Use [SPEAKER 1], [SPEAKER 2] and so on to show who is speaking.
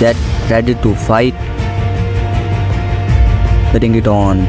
[SPEAKER 1] Get ready to fight. Bring it on.